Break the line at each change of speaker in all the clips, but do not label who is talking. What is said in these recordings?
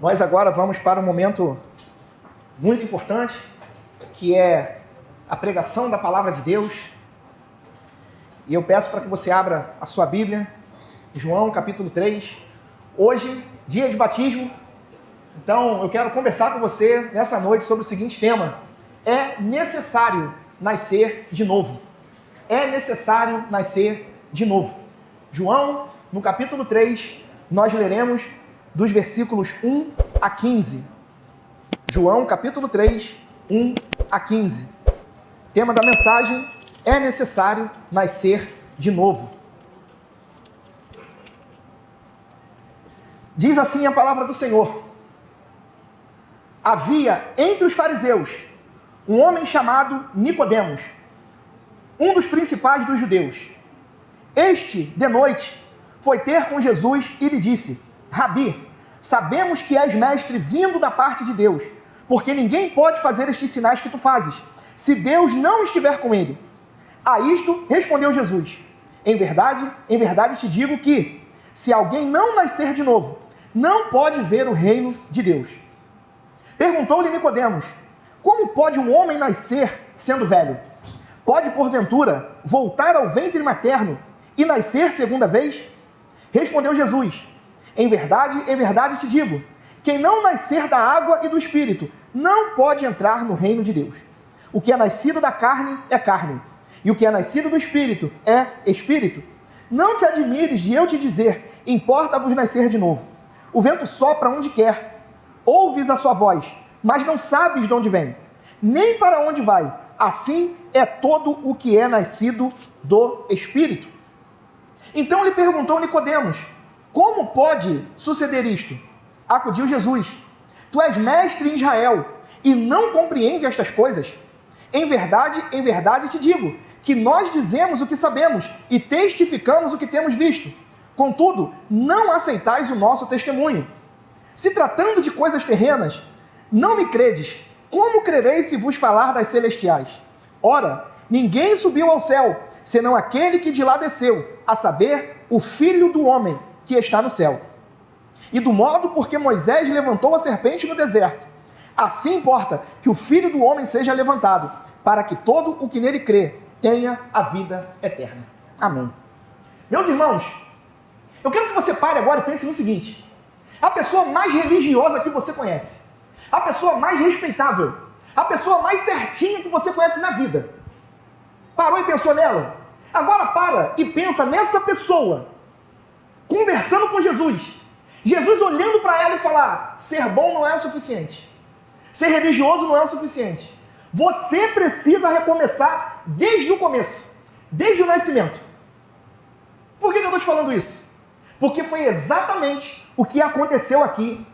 Nós agora vamos para um momento muito importante, que é a pregação da Palavra de Deus. E eu peço para que você abra a sua Bíblia, João capítulo 3. Hoje, dia de batismo. Então, eu quero conversar com você nessa noite sobre o seguinte tema: é necessário nascer de novo. É necessário nascer de novo. João, no capítulo 3, nós leremos dos versículos 1 a 15. João, capítulo 3, 1 a 15. Tema da mensagem: é necessário nascer de novo. Diz assim a palavra do Senhor: havia entre os fariseus um homem chamado Nicodemos, um dos principais dos judeus. Este, de noite, foi ter com Jesus e lhe disse: Rabi, sabemos que és mestre vindo da parte de Deus, porque ninguém pode fazer estes sinais que tu fazes, se Deus não estiver com ele. A isto respondeu Jesus: em verdade te digo que, se alguém não nascer de novo, não pode ver o reino de Deus. Perguntou-lhe Nicodemos: como pode um homem nascer sendo velho? Pode, porventura, voltar ao ventre materno e nascer segunda vez? Respondeu Jesus: em verdade te digo, quem não nascer da água e do Espírito não pode entrar no reino de Deus. O que é nascido da carne é carne, e o que é nascido do Espírito é Espírito. Não te admires de eu te dizer: importa-vos nascer de novo. O vento sopra onde quer, ouves a sua voz, mas não sabes de onde vem, nem para onde vai. Assim é todo o que é nascido do Espírito. Então lhe perguntou Nicodemos: como pode suceder isto? Acudiu Jesus: tu és mestre em Israel e não compreende estas coisas? Em verdade te digo, que nós dizemos o que sabemos e testificamos o que temos visto. Contudo, não aceitais o nosso testemunho. Se tratando de coisas terrenas, não me credes. Como crereis se vos falar das celestiais? Ora, ninguém subiu ao céu, senão aquele que de lá desceu, a saber, o Filho do Homem, que está no céu. E do modo porque Moisés levantou a serpente no deserto, assim importa que o Filho do Homem seja levantado, para que todo o que nele crê tenha a vida eterna. Amém. Meus irmãos, eu quero que você pare agora e pense no seguinte: a pessoa mais religiosa que você conhece, a pessoa mais respeitável, a pessoa mais certinha que você conhece na vida, parou e pensou nela? Agora para e pensa nessa pessoa conversando com Jesus. Jesus olhando para ela e falar: ser bom não é o suficiente, ser religioso não é o suficiente. Você precisa recomeçar desde o começo, desde o nascimento. Por que eu estou te falando isso? Porque foi exatamente o que aconteceu aqui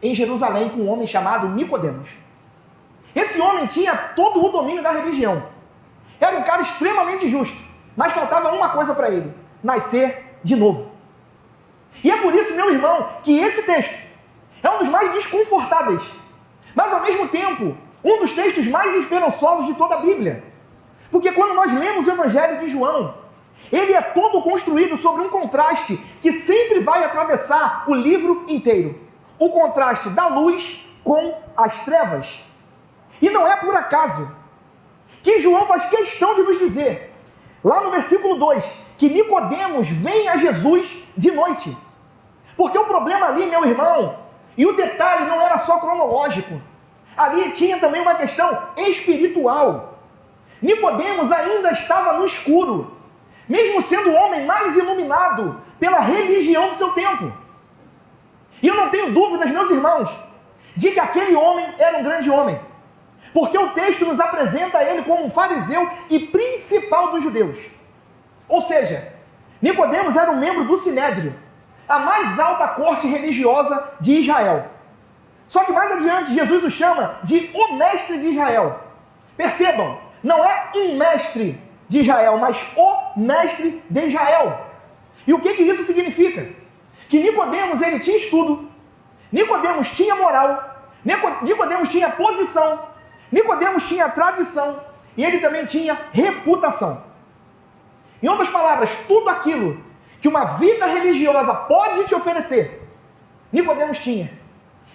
em Jerusalém com um homem chamado Nicodemos. Esse homem tinha todo o domínio da religião. Era um cara extremamente justo, mas faltava uma coisa para ele: nascer de novo. E é por isso, meu irmão, que esse texto é um dos mais desconfortáveis, mas ao mesmo tempo um dos textos mais esperançosos de toda a Bíblia. Porque quando nós lemos o Evangelho de João, ele é todo construído sobre um contraste que sempre vai atravessar o livro inteiro. O contraste da luz com as trevas. E não é por acaso que João faz questão de nos dizer, lá no versículo 2, que Nicodemos vem a Jesus de noite. Porque o problema ali, meu irmão, e o detalhe não era só cronológico, ali tinha também uma questão espiritual. Nicodemos ainda estava no escuro, mesmo sendo o homem mais iluminado pela religião do seu tempo. E eu não tenho dúvidas, meus irmãos, de que aquele homem era um grande homem, porque o texto nos apresenta ele como um fariseu e principal dos judeus. Ou seja, Nicodemos era um membro do Sinédrio, a mais alta corte religiosa de Israel. Só que mais adiante, Jesus o chama de o mestre de Israel. Percebam, não é um mestre de Israel, mas o mestre de Israel. E o que isso significa? Que Nicodemos, ele tinha estudo, Nicodemos tinha moral, Nicodemos tinha posição, Nicodemos tinha tradição e ele também tinha reputação. Em outras palavras, tudo aquilo que uma vida religiosa pode te oferecer, Nicodemos tinha.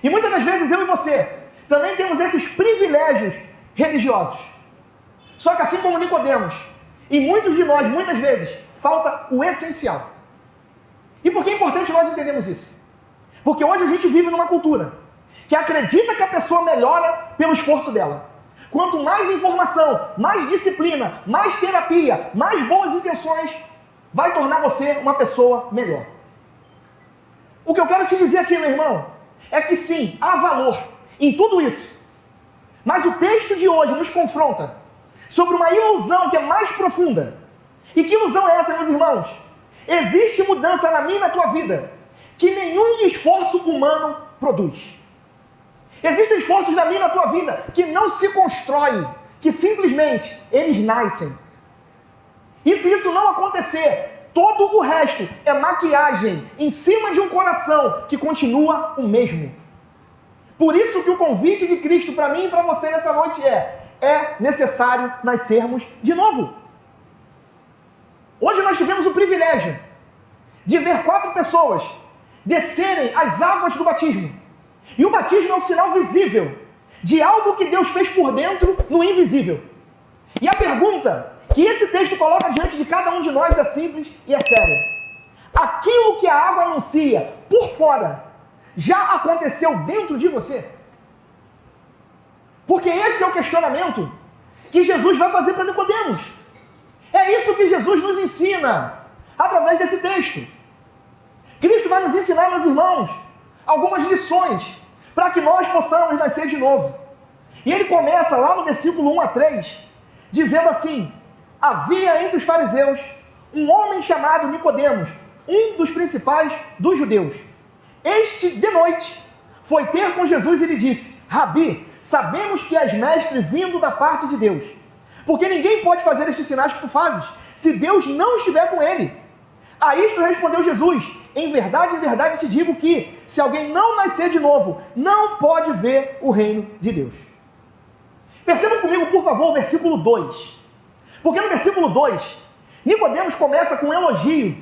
E muitas das vezes eu e você também temos esses privilégios religiosos. Só que assim como Nicodemos, e muitos de nós, muitas vezes, falta o essencial. E por que é importante nós entendermos isso? Porque hoje a gente vive numa cultura que acredita que a pessoa melhora pelo esforço dela. Quanto mais informação, mais disciplina, mais terapia, mais boas intenções, vai tornar você uma pessoa melhor. O que eu quero te dizer aqui, meu irmão, é que sim, há valor em tudo isso. Mas o texto de hoje nos confronta sobre uma ilusão que é mais profunda. E que ilusão é essa, meus irmãos? Existe mudança na minha e na tua vida que nenhum esforço humano produz. Existem esforços na minha e na tua vida que não se constroem, que simplesmente eles nascem. E se isso não acontecer, todo o resto é maquiagem em cima de um coração que continua o mesmo. Por isso que o convite de Cristo para mim e para você nessa noite é necessário nascermos de novo. Hoje nós tivemos o privilégio de ver 4 pessoas descerem as águas do batismo. E o batismo é um sinal visível de algo que Deus fez por dentro no invisível. E a pergunta que esse texto coloca diante de cada um de nós é simples e é séria. Aquilo que a água anuncia por fora já aconteceu dentro de você? Porque esse é o questionamento que Jesus vai fazer para Nicodemos. É isso que Jesus nos ensina através desse texto. Cristo vai nos ensinar, meus irmãos, algumas lições para que nós possamos nascer de novo. E ele começa lá no versículo 1 a 3, dizendo assim: havia entre os fariseus um homem chamado Nicodemos, um dos principais dos judeus. Este, de noite, foi ter com Jesus e lhe disse: Rabi, sabemos que és mestre vindo da parte de Deus, porque ninguém pode fazer estes sinais que tu fazes, se Deus não estiver com ele. A isto respondeu Jesus: em verdade te digo que, se alguém não nascer de novo, não pode ver o reino de Deus. Percebam comigo, por favor, o versículo 2. Porque no versículo 2, Nicodemos começa com um elogio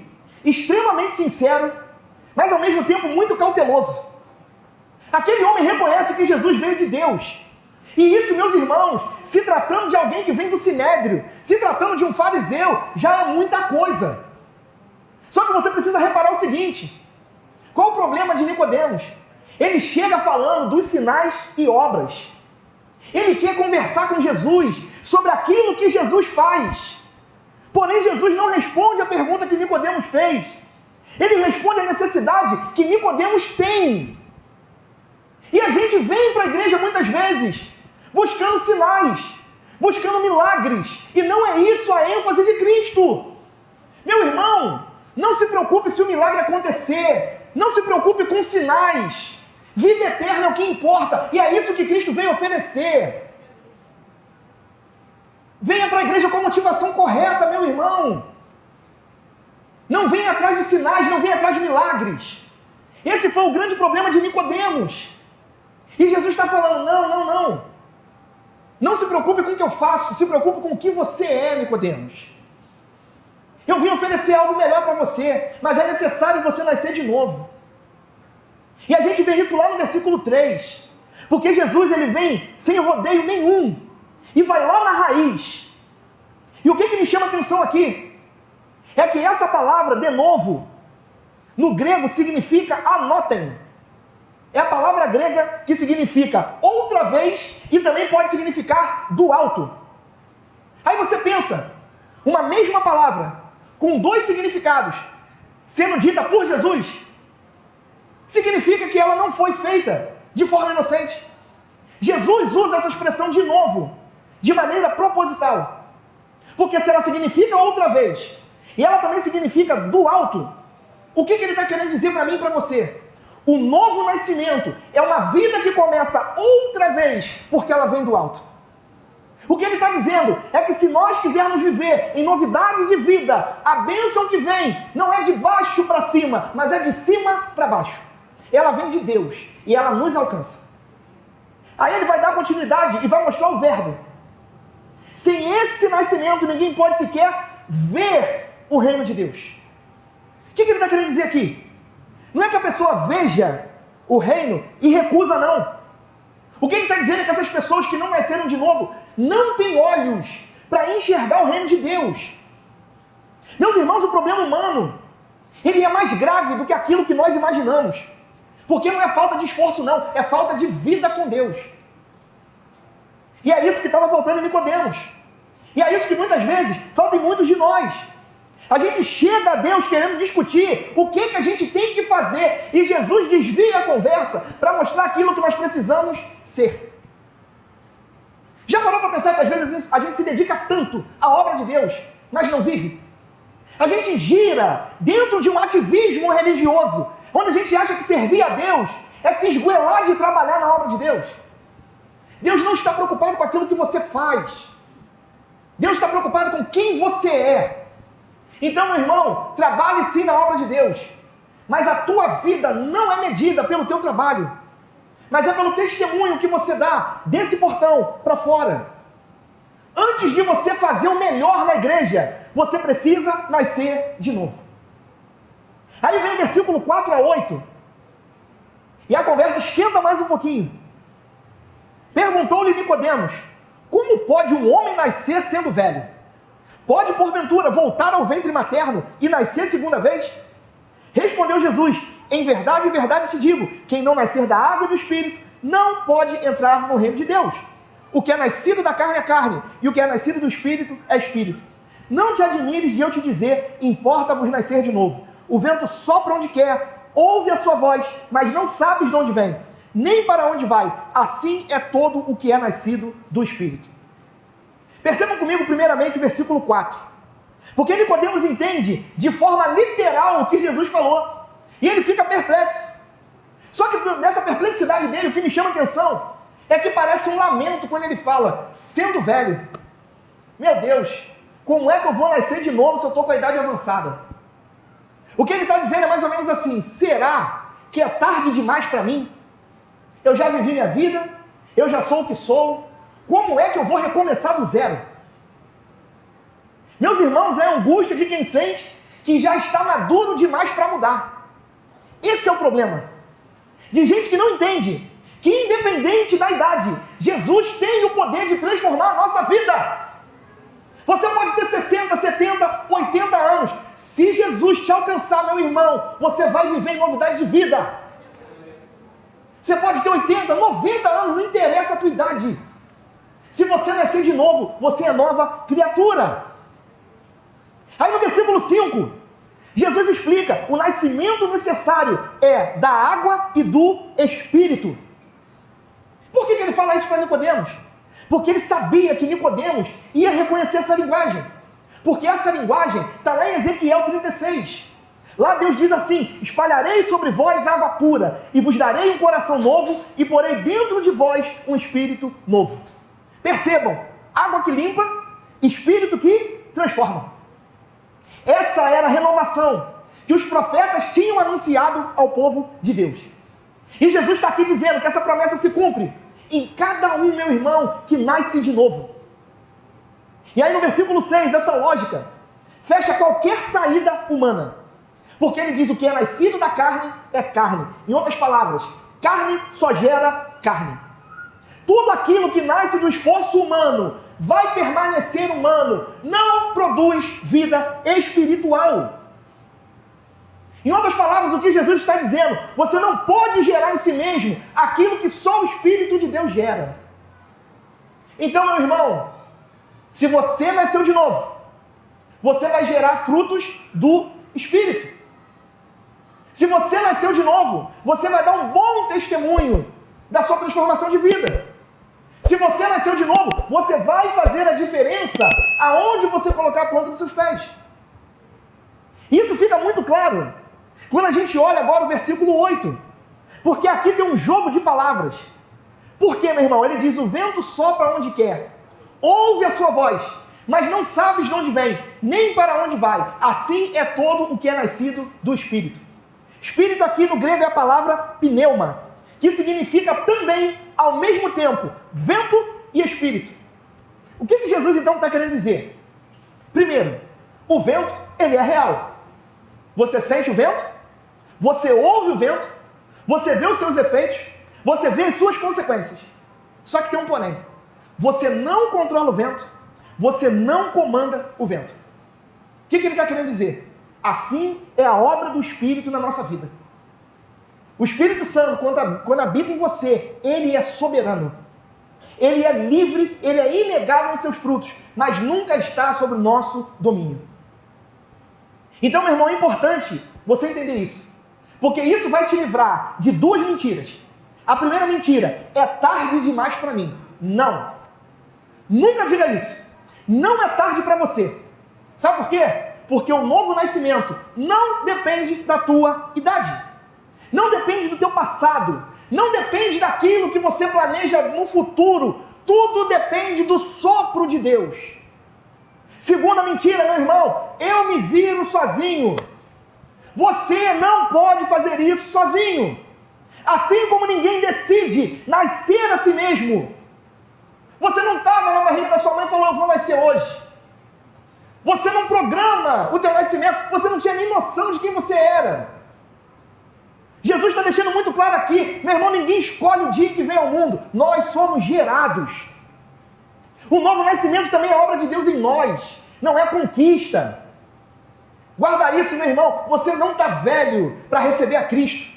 extremamente sincero, mas ao mesmo tempo muito cauteloso. Aquele homem reconhece que Jesus veio de Deus. E isso, meus irmãos, se tratando de alguém que vem do Sinédrio, se tratando de um fariseu, já é muita coisa. Só que você precisa reparar o seguinte: qual o problema de Nicodemos? Ele chega falando dos sinais e obras. Ele quer conversar com Jesus sobre aquilo que Jesus faz. Porém, Jesus não responde a pergunta que Nicodemos fez. Ele responde a necessidade que Nicodemos tem. E a gente vem para a igreja muitas vezes buscando sinais, buscando milagres. E não é isso a ênfase de Cristo. Meu irmão, não se preocupe se o milagre acontecer. Não se preocupe com sinais. Vida eterna é o que importa. E é isso que Cristo veio oferecer. Venha para a igreja com a motivação correta, meu irmão. Não venha atrás de sinais, não venha atrás de milagres. Esse foi o grande problema de Nicodemos. E Jesus está falando: não. Não se preocupe com o que eu faço, se preocupe com o que você é, Nicodemos. Eu vim oferecer algo melhor para você, mas é necessário você nascer de novo. E a gente vê isso lá no versículo 3. Porque Jesus, ele vem sem rodeio nenhum e vai lá na raiz. E o que me chama a atenção aqui é que essa palavra, de novo, no grego significa anotem. É a palavra grega que significa outra vez e também pode significar do alto. Aí você pensa, uma mesma palavra com 2 significados sendo dita por Jesus, significa que ela não foi feita de forma inocente. Jesus usa essa expressão de novo, de maneira proposital. Porque se ela significa outra vez, e ela também significa do alto, o que ele está querendo dizer para mim e para você? O novo nascimento é uma vida que começa outra vez, porque ela vem do alto. O que ele está dizendo é que se nós quisermos viver em novidade de vida, a bênção que vem não é de baixo para cima, mas é de cima para baixo. Ela vem de Deus e ela nos alcança. Aí ele vai dar continuidade e vai mostrar o verbo. Sem esse nascimento, ninguém pode sequer ver o reino de Deus. O que ele está querendo dizer aqui? Não é que a pessoa veja o reino e recusa não. O que ele está dizendo é que essas pessoas que não nasceram de novo não têm olhos para enxergar o reino de Deus. Meus irmãos, o problema humano, ele é mais grave do que aquilo que nós imaginamos. Porque não é falta de esforço não, é falta de vida com Deus. E é isso que estava faltando em Nicodemos. E é isso que muitas vezes falta em muitos de nós. A gente chega a Deus querendo discutir o que a gente tem que fazer e Jesus desvia a conversa para mostrar aquilo que nós precisamos ser. Já parou para pensar que às vezes a gente se dedica tanto à obra de Deus, mas não vive? A gente gira dentro de um ativismo religioso, onde a gente acha que servir a Deus é se esgoelar de trabalhar na obra de Deus. Deus não está preocupado com aquilo que você faz. Deus está preocupado com quem você é. Então, meu irmão, trabalhe sim na obra de Deus, mas a tua vida não é medida pelo teu trabalho, mas é pelo testemunho que você dá desse portão para fora. Antes de você fazer o melhor na igreja, você precisa nascer de novo. Aí vem o versículo 4 a 8, e a conversa esquenta mais um pouquinho. Perguntou-lhe Nicodemos: como pode um homem nascer sendo velho? Pode, porventura, voltar ao ventre materno e nascer segunda vez? Respondeu Jesus: em verdade, te digo, quem não nascer da água e do Espírito, não pode entrar no reino de Deus. O que é nascido da carne é carne, e o que é nascido do Espírito é Espírito. Não te admires de eu te dizer, importa-vos nascer de novo. O vento sopra onde quer, ouve a sua voz, mas não sabes de onde vem, nem para onde vai. Assim é todo o que é nascido do Espírito. Percebam comigo primeiramente o versículo 4. Porque Nicodemos entende de forma literal o que Jesus falou. E ele fica perplexo. Só que nessa perplexidade dele, o que me chama a atenção é que parece um lamento quando ele fala, sendo velho. Meu Deus, como é que eu vou nascer de novo se eu estou com a idade avançada? O que ele está dizendo é mais ou menos assim, será que é tarde demais para mim? Eu já vivi minha vida, eu já sou o que sou, como é que eu vou recomeçar do zero? Meus irmãos, é a angústia de quem sente que já está maduro demais para mudar. Esse é o problema. De gente que não entende que, independente da idade, Jesus tem o poder de transformar a nossa vida. Você pode ter 60, 70, 80 anos. Se Jesus te alcançar, meu irmão, você vai viver em novidade de vida. Você pode ter 80, 90 anos, não interessa a tua idade. Se você nascer de novo, você é nova criatura. Aí no versículo 5, Jesus explica, o nascimento necessário é da água e do Espírito. Por que ele fala isso para Nicodemos? Porque ele sabia que Nicodemos ia reconhecer essa linguagem. Porque essa linguagem está lá em Ezequiel 36. Lá Deus diz assim, espalharei sobre vós água pura, e vos darei um coração novo, e porei dentro de vós um espírito novo. Percebam, água que limpa, espírito que transforma. Essa era a renovação que os profetas tinham anunciado ao povo de Deus. E Jesus está aqui dizendo que essa promessa se cumpre em cada um, meu irmão, que nasce de novo. E aí no versículo 6, essa lógica fecha qualquer saída humana. Porque ele diz o que é nascido da carne é carne. Em outras palavras, carne só gera carne. Tudo aquilo que nasce do esforço humano vai permanecer humano, não produz vida espiritual. Em outras palavras, o que Jesus está dizendo, você não pode gerar em si mesmo aquilo que só o Espírito de Deus gera. Então, meu irmão, se você nasceu de novo, você vai gerar frutos do Espírito. Se você nasceu de novo, você vai dar um bom testemunho da sua transformação de vida. Se você nasceu de novo, você vai fazer a diferença aonde você colocar a planta dos seus pés. Isso fica muito claro quando a gente olha agora o versículo 8. Porque aqui tem um jogo de palavras. Por quê, meu irmão? Ele diz, o vento sopra onde quer, ouve a sua voz, mas não sabes de onde vem, nem para onde vai. Assim é todo o que é nascido do Espírito. Espírito aqui no grego é a palavra pneuma, que significa também, ao mesmo tempo, vento e espírito. O que Jesus então está querendo dizer? Primeiro, o vento, ele é real. Você sente o vento? Você ouve o vento? você vê os seus efeitos, você vê as suas consequências. Só que tem um porém. Você não controla o vento, você não comanda o vento. O que ele está querendo dizer? Assim é a obra do Espírito na nossa vida. O Espírito Santo, quando habita em você, ele é soberano. Ele é livre, ele é inegável em seus frutos, mas nunca está sob o nosso domínio. Então, meu irmão, é importante você entender isso. Porque isso vai te livrar de duas mentiras. A primeira mentira é tarde demais para mim. Não. Nunca diga isso. Não é tarde para você. Sabe por quê? Porque o novo nascimento não depende da tua idade. Não depende do teu passado. Não depende daquilo que você planeja no futuro. Tudo depende do sopro de Deus. Segunda mentira, meu irmão, eu me viro sozinho. Você não pode fazer isso sozinho. Assim como ninguém decide nascer a si mesmo. Você não estava na barriga da sua mãe e falou, eu vou nascer hoje. Você não programa o teu nascimento, você não tinha nem noção de quem você era. Jesus está deixando muito claro aqui, meu irmão, ninguém escolhe o dia que vem ao mundo, nós somos gerados. O novo nascimento também é obra de Deus em nós, não é conquista. Guarda isso, meu irmão, você não está velho para receber a Cristo.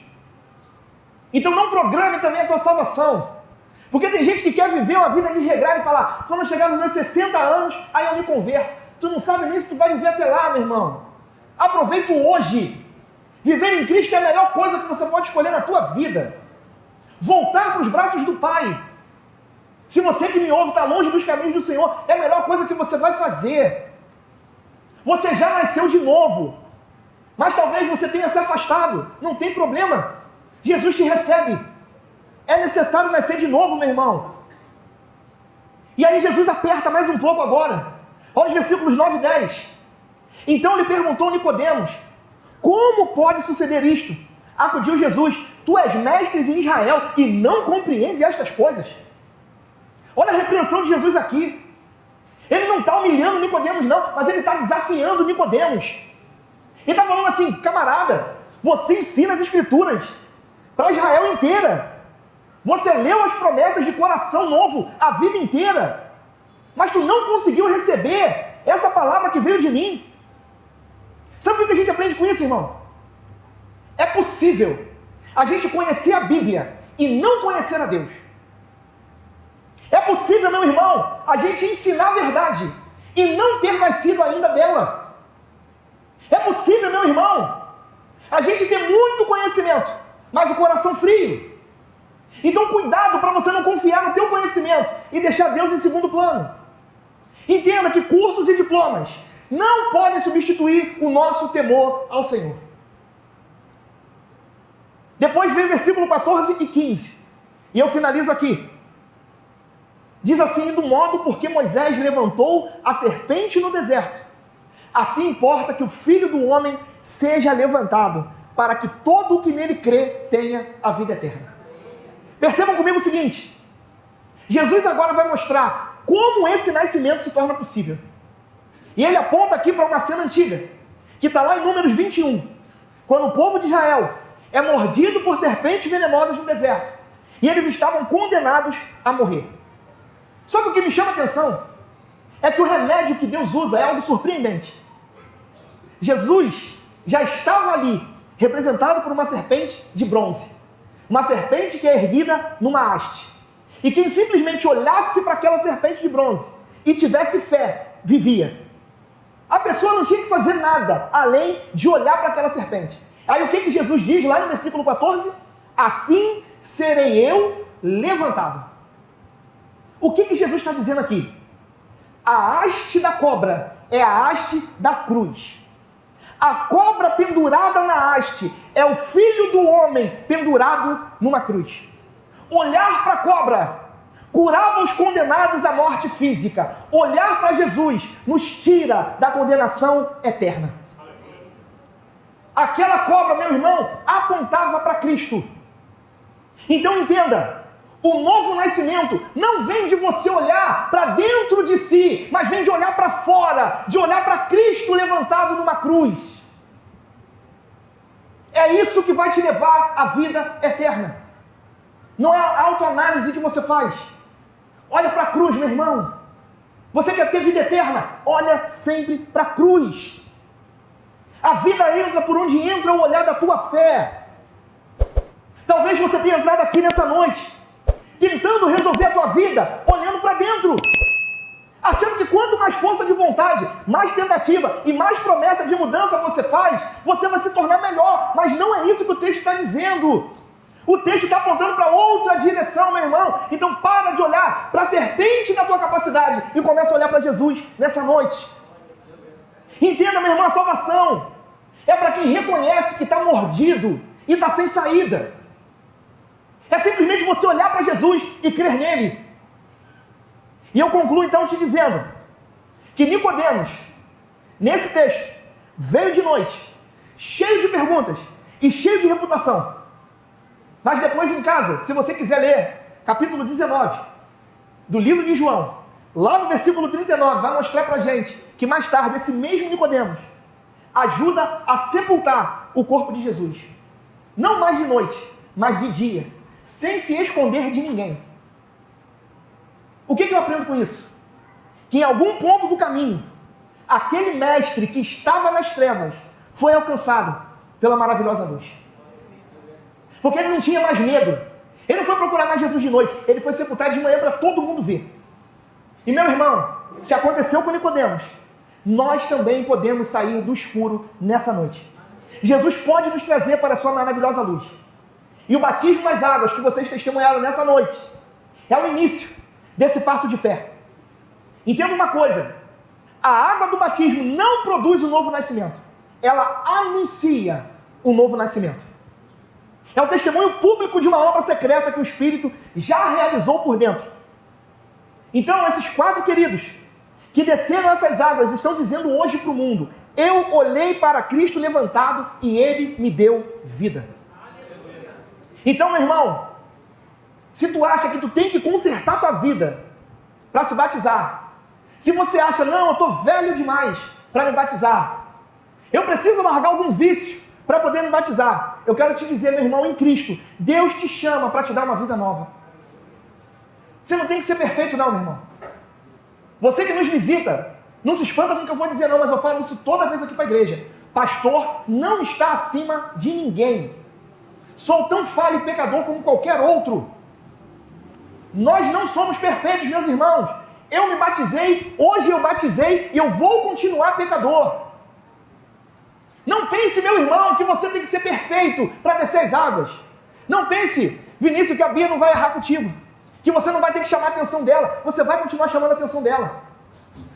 Então não programe também a tua salvação. Porque tem gente que quer viver uma vida desregrada e falar, quando eu chegar nos meus 60 anos, aí eu me converto. Tu não sabe nem se tu vai viver até lá, meu irmão. Aproveita o hoje. Viver em Cristo é a melhor coisa que você pode escolher na tua vida. Voltar para os braços do Pai. Se você que me ouve está longe dos caminhos do Senhor, é a melhor coisa que você vai fazer. Você já nasceu de novo. Mas talvez você tenha se afastado. Não tem problema. Jesus te recebe. É necessário nascer de novo, meu irmão. E aí Jesus aperta mais um pouco agora. Olha os versículos 9 e 10. Então lhe perguntou Nicodemos, como pode suceder isto? Acudiu Jesus, tu és mestre em Israel e não compreende estas coisas. Olha a repreensão de Jesus aqui. Ele não está humilhando Nicodemos não, mas ele está desafiando Nicodemos. Ele está falando assim, camarada, você ensina as escrituras para Israel inteira. Você leu as promessas de coração novo a vida inteira, mas tu não conseguiu receber essa palavra que veio de mim. Sabe o que a gente aprende com isso, irmão? É possível a gente conhecer a Bíblia e não conhecer a Deus. É possível, meu irmão, a gente ensinar a verdade e não ter nascido ainda dela. É possível, meu irmão, a gente ter muito conhecimento, mas o coração frio. Então cuidado para você não confiar no teu conhecimento e deixar Deus em segundo plano. Entenda que cursos e diplomas não podem substituir o nosso temor ao Senhor. Depois vem o versículo 14 e 15. E eu finalizo aqui. Diz assim, do modo porque Moisés levantou a serpente no deserto, assim importa que o Filho do Homem seja levantado, para que todo o que nele crê tenha a vida eterna. Percebam comigo o seguinte, Jesus agora vai mostrar como esse nascimento se torna possível. E ele aponta aqui para uma cena antiga, que está lá em Números 21, quando o povo de Israel é mordido por serpentes venenosas no deserto, e eles estavam condenados a morrer. Só que o que me chama a atenção é que o remédio que Deus usa é algo surpreendente. Jesus já estava ali, representado por uma serpente de bronze. Uma serpente que é erguida numa haste. E quem simplesmente olhasse para aquela serpente de bronze e tivesse fé, vivia. A pessoa não tinha que fazer nada, além de olhar para aquela serpente. Aí o que Jesus diz lá no versículo 14? Assim serei eu levantado. O que Jesus está dizendo aqui? A haste da cobra é a haste da cruz. A cobra pendurada na haste é o Filho do Homem pendurado numa cruz. Olhar para a cobra curava os condenados à morte física. Olhar para Jesus nos tira da condenação eterna. Aquela cobra, meu irmão, apontava para Cristo. Então entenda, o novo nascimento não vem de você olhar para dentro de si, mas vem de olhar para fora, de olhar para Cristo levantado numa cruz. É isso que vai te levar à vida eterna. Não é a autoanálise que você faz. Olha para a cruz, meu irmão. Você quer ter vida eterna? Olha sempre para a cruz. A vida entra por onde entra o olhar da tua fé. Talvez você tenha entrado aqui nessa noite, tentando resolver a tua vida, olhando para dentro. Achando que quanto mais força de vontade, mais tentativa e mais promessa de mudança você faz, você vai se tornar melhor. Mas não é isso que o texto está dizendo. O texto está apontando para outra direção, meu irmão. Então para de olhar para a serpente da tua capacidade e começa a olhar para Jesus nessa noite. Entenda, meu irmão, a salvação é para quem reconhece que está mordido e está sem saída. É simplesmente você olhar para Jesus e crer nele. E eu concluo então te dizendo que Nicodemos, nesse texto, veio de noite, cheio de perguntas e cheio de reputação. Mas depois em casa, se você quiser ler, capítulo 19, do livro de João, lá no versículo 39, vai mostrar pra gente que mais tarde esse mesmo Nicodemos ajuda a sepultar o corpo de Jesus. Não mais de noite, mas de dia, sem se esconder de ninguém. O que eu aprendo com isso? Que em algum ponto do caminho, aquele mestre que estava nas trevas foi alcançado pela maravilhosa luz. Porque ele não tinha mais medo. Ele não foi procurar mais Jesus de noite. Ele foi sepultar de manhã para todo mundo ver. E meu irmão, se aconteceu com Nicodemos, nós também podemos sair do escuro nessa noite. Jesus pode nos trazer para a sua maravilhosa luz. E o batismo nas águas que vocês testemunharam nessa noite é o início desse passo de fé. Entenda uma coisa: a água do batismo não produz o novo nascimento. Ela anuncia o novo nascimento. É o testemunho público de uma obra secreta que o Espírito já realizou por dentro. Então, esses 4 queridos que desceram essas águas estão dizendo hoje para o mundo: eu olhei para Cristo levantado e Ele me deu vida. Então, meu irmão, se tu acha que tu tem que consertar tua vida para se batizar, se você acha, não, eu estou velho demais para me batizar, eu preciso largar algum vício para poder me batizar, eu quero te dizer, meu irmão, em Cristo, Deus te chama para te dar uma vida nova. Você não tem que ser perfeito não, meu irmão. Você que nos visita, não se espanta com o que eu vou dizer não, mas eu falo isso toda vez aqui para a igreja. Pastor não está acima de ninguém. Sou tão falho e pecador como qualquer outro. Nós não somos perfeitos, meus irmãos. Eu me batizei, hoje eu batizei e eu vou continuar pecador. Não pense, meu irmão, que você tem que ser perfeito para descer as águas. Não pense, Vinícius, que a Bia não vai errar contigo. Que você não vai ter que chamar a atenção dela. Você vai continuar chamando a atenção dela.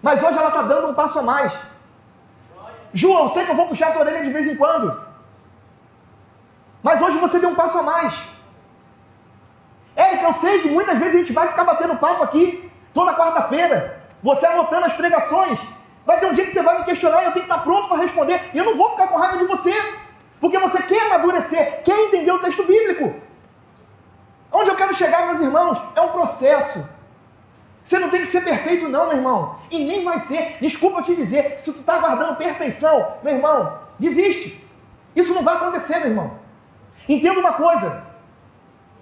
Mas hoje ela está dando um passo a mais. Ju, eu sei que eu vou puxar a tua orelha de vez em quando. Mas hoje você deu um passo a mais. Érica, eu sei que muitas vezes a gente vai ficar batendo papo aqui, toda quarta-feira, você anotando as pregações. Vai ter um dia que você vai me questionar e eu tenho que estar pronto para responder. E eu não vou ficar com raiva de você, porque você quer amadurecer, quer entender o texto bíblico. Onde eu quero chegar, meus irmãos, é um processo. Você não tem que ser perfeito não, meu irmão. E nem vai ser. Desculpa eu te dizer, se tu está aguardando perfeição, meu irmão, desiste. Isso não vai acontecer, meu irmão. Entenda uma coisa.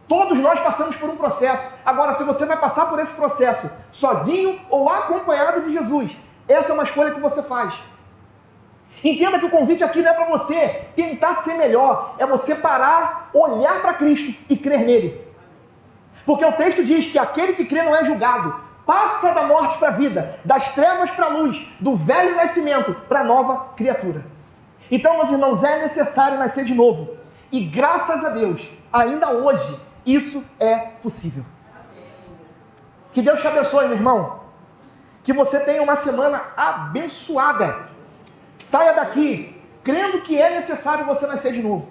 Todos nós passamos por um processo. Agora, se você vai passar por esse processo sozinho ou acompanhado de Jesus, essa é uma escolha que você faz. Entenda que o convite aqui não é para você tentar ser melhor, é você parar, olhar para Cristo e crer nele. Porque o texto diz que aquele que crê não é julgado, passa da morte para a vida, das trevas para a luz, do velho nascimento para a nova criatura. Então, meus irmãos, é necessário nascer de novo. E graças a Deus, ainda hoje, isso é possível. Que Deus te abençoe, meu irmão. Que você tenha uma semana abençoada. Saia daqui crendo que é necessário você nascer de novo.